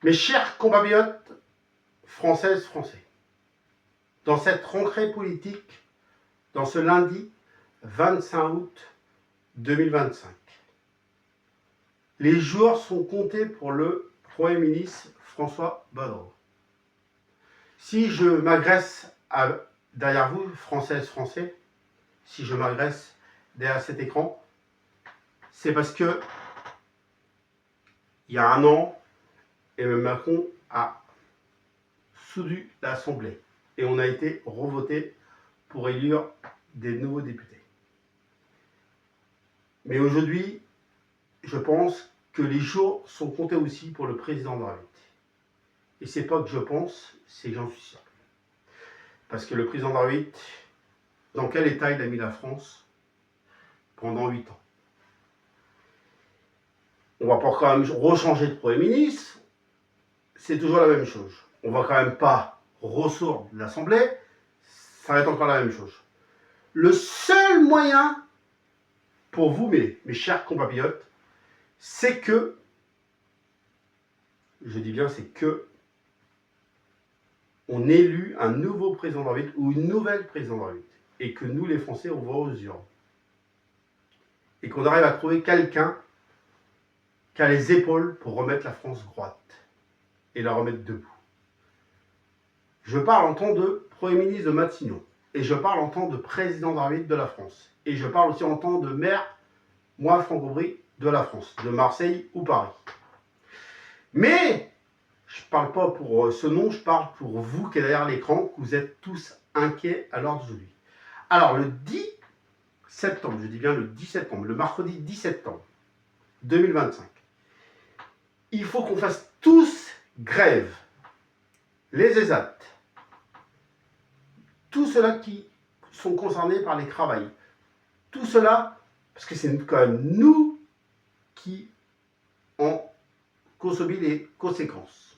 Mes chers compatriotes françaises, français, dans cette rentrée politique, dans ce lundi 25 août 2025, les jours sont comptés pour le Premier ministre François Bayrou. Si je m'agresse derrière vous, Françaises, Français, si je m'agresse derrière cet écran, c'est parce que il y a un an, Emmanuel Macron a soutenu l'Assemblée et on a été revoté pour élire des nouveaux députés. Mais aujourd'hui, je pense que les jours sont comptés aussi pour le président de la République. Et c'est pas que je pense, c'est que j'en suis sûr. Parce que le président de la République, dans quel état il a mis la France pendant 8 ans? On va pas quand même rechanger de Premier ministre, c'est toujours la même chose. On va quand même pas ressortir de l'Assemblée, ça va être encore la même chose. Le seul moyen pour vous, mes chers compatriotes, c'est que, je dis bien c'est que, on élu un nouveau président de la République ou une nouvelle présidente de la République et que nous, les Français, on va aux urnes. Et qu'on arrive à trouver quelqu'un qui a les épaules pour remettre la France droite et la remettre debout. Je parle en tant de Premier ministre de Matignon et je parle en tant de président de la République de la France et je parle aussi en tant de maire, moi, Franck-Aubry, de la France, de Marseille ou Paris. Mais je ne parle pas pour ce nom, je parle pour vous qui êtes derrière l'écran, que vous êtes tous inquiets à l'heure d'aujourd'hui. Alors, le 10 septembre, je dis bien le 10 septembre, le mercredi 10 septembre 2025, il faut qu'on fasse tous grève. Les ESAT, tous ceux-là qui sont concernés par les travails, tout cela, parce que c'est quand même nous qui en subit les conséquences.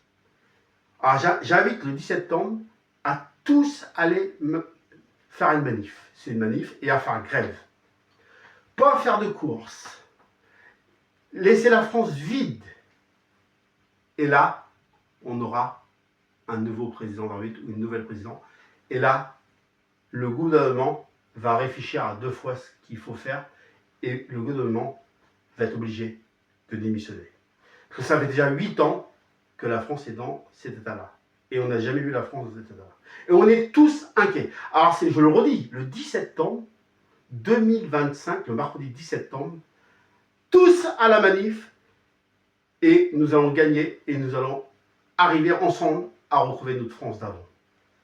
Alors j'invite le 10 septembre à tous aller faire une manif. C'est une manif et à faire grève. Pas faire de courses. Laisser la France vide. Et là, on aura un nouveau président de la République ou une nouvelle présidente. Et là, le gouvernement va réfléchir à 2 fois ce qu'il faut faire et le gouvernement va être obligé de démissionner. Parce que ça fait déjà 8 ans que la France est dans cet état-là. Et on n'a jamais vu la France dans cet état-là. Et on est tous inquiets. Alors, je le redis, le 10 septembre 2025, le mercredi 10 septembre, tous à la manif, et nous allons gagner, et nous allons arriver ensemble à retrouver notre France d'avant,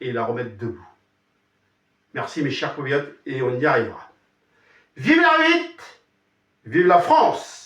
et la remettre debout. Merci mes chers compatriotes, et on y arrivera. Vive la République, vive la France!